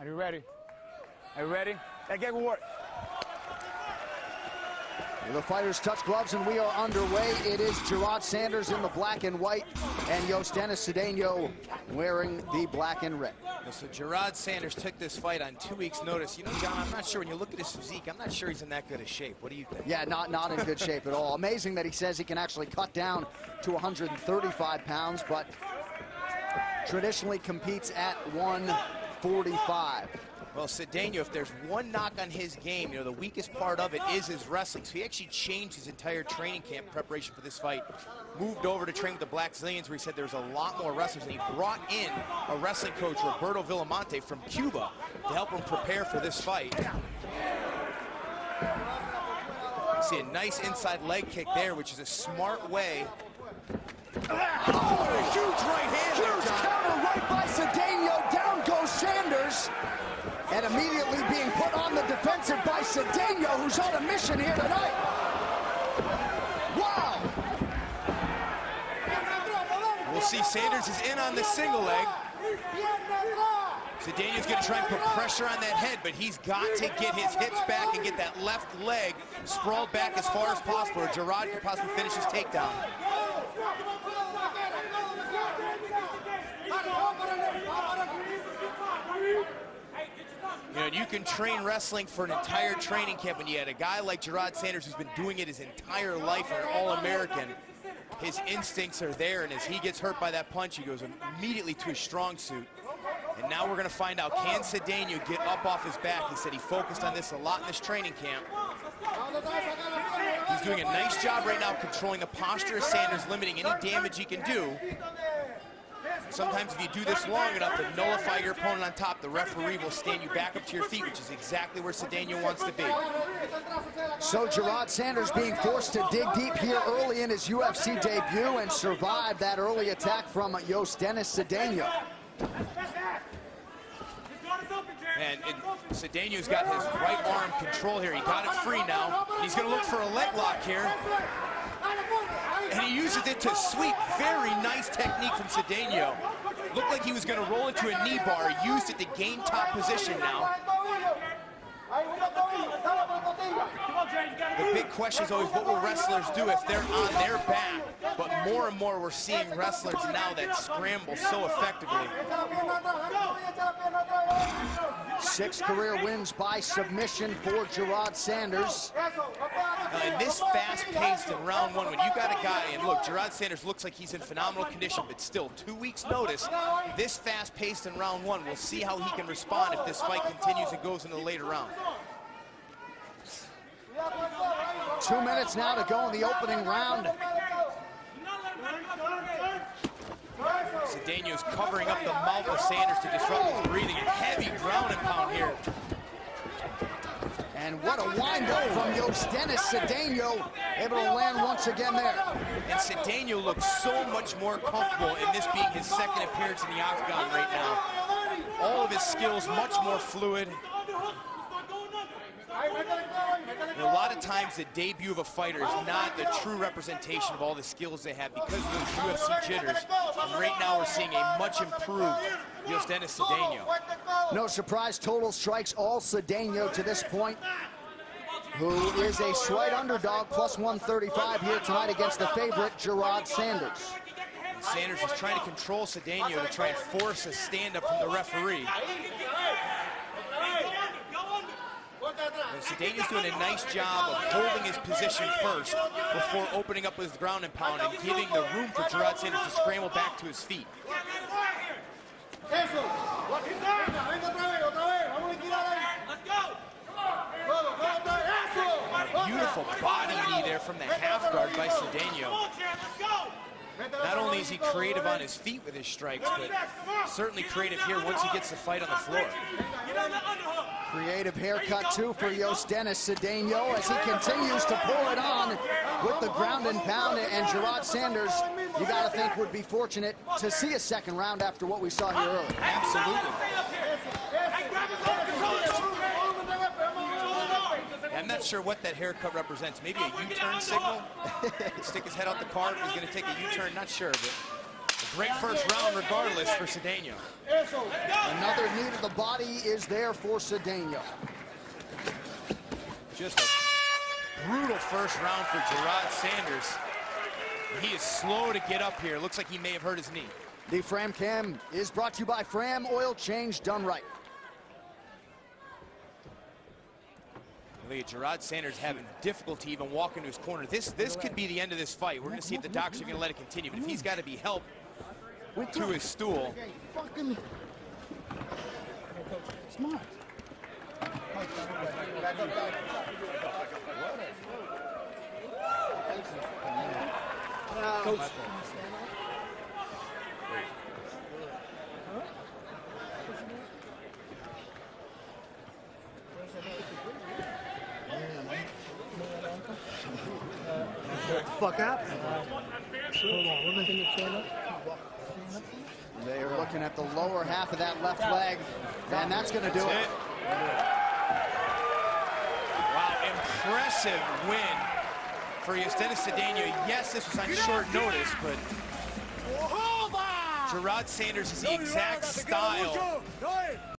Are you ready? Are you ready? Let's get work. The fighters touch gloves and we are underway. It is Gerard Sanders in the black and white and Cedeno wearing the black and red. So Gerard Sanders took this fight on 2 weeks' notice. You know, John, I'm not sure, when you look at his physique, I'm not sure he's in that good a shape. What do you think? Yeah, not in good shape at all. Amazing that he says he can actually cut down to 135 pounds, but traditionally competes at 145. Well, Cedeno, if there's one knock on his game, you know, the weakest part of it is his wrestling. So he actually changed his entire training camp preparation for this fight. Moved over to train with the Black Zillions, where he said there's a lot more wrestlers. And he brought in a wrestling coach, Roberto Villamonte, from Cuba to help him prepare for this fight. You see a nice inside leg kick there, which is a smart way. Oh, huge right hand. Huge counter right by Cedeno. Down goes Sanders. And immediately being put on the defensive by Cedeno, who's on a mission here tonight. Wow! We'll see. Sanders is in on the single leg. Cedeno's going to try and put pressure on that head, but he's got to get his hips back and get that left leg sprawled back as far as possible, or Gerard could possibly finish his takedown. You know, you can train wrestling for an entire training camp, and you had a guy like Gerard Sanders who's been doing it his entire life, an All-American. His instincts are there, and as he gets hurt by that punch, he goes immediately to his strong suit. And now we're going to find out, can Cedeno get up off his back? He said he focused on this a lot in this training camp. He's doing a nice job right now controlling the posture of Sanders, limiting any damage he can do. Sometimes if you do this long enough to nullify your opponent on top, the referee will stand you back up to your feet, which is exactly where Cedeno wants to be. So Gerard Sanders being forced to dig deep here early in his UFC debut and survive that early attack from Cedeno. And Cedeno's got his right arm control here. He got it free now. He's going to look for a leg lock here. And he uses it to sweep. Very nice technique from Cedeno. Looked like he was going to roll into a knee bar. He used it to gain top position now. The big question is always, what will wrestlers do if they're on their back? But more and more we're seeing wrestlers now that scramble so effectively. 6 career wins by submission for Gerard Sanders. In this fast-paced in round one, when you got a guy, and look, Gerard Sanders looks like he's in phenomenal condition, but still 2 weeks notice, this fast-paced in round one, we'll see how he can respond if this fight continues and goes into the later round. 2 minutes now to go in the opening round. Cedeno's covering up the mouth of Sanders to disrupt his breathing. A heavy ground and pound here. And what a wind-up from Cedeno, able to land once again there. And Cedeno looks so much more comfortable in this being his second appearance in the octagon right now. All of his skills much more fluid. And a lot of times the debut of a fighter is not the true representation of all the skills they have because of those UFC jitters. And right now we're seeing a much improved Cedeno. No surprise, total strikes all Cedeno to this point, who is a slight underdog, plus 135 here tonight against the favorite, Gerard Sanders. And Sanders is trying to control Cedeno to try and force a stand-up from the referee. Cedeno's doing a nice job of holding his position first before opening up his ground and pound and giving the room for Gerard Sanders to scramble back to his feet. A beautiful body knee there from the half guard by Cedeno. Not only is he creative on his feet with his strikes, but certainly creative here once he gets the fight on the floor. Creative haircut too for Cedeno as he continues to pull it on with the ground and pound. And Gerard Sanders, you got to think, would be fortunate to see a second round after what we saw here earlier. Absolutely. I'm not sure what that haircut represents. Maybe a U-turn signal? Stick his head out the car. He's going to take a U-turn. Not sure, but A great first round regardless for Cedeno. Another knee to the body is there for Cedeno. Just a brutal first round for Gerard Sanders. He is slow to get up here. Looks like he may have hurt his knee. The Fram Cam is brought to you by Fram Oil Change Done Right. Look at Gerard Sanders having difficulty even walking to his corner. This could be the end of this fight. We're going to see if the doctors are going to let it continue. But if he's got to be helped to his stool. Smart. Coach. What the fuck happened? Hold on, we're making the chain up. They are looking at the lower half of that left leg, and that's going to do it. Wow, impressive win for Cedeno. Yes, this was on short notice, but Gerard Sanders is the exact style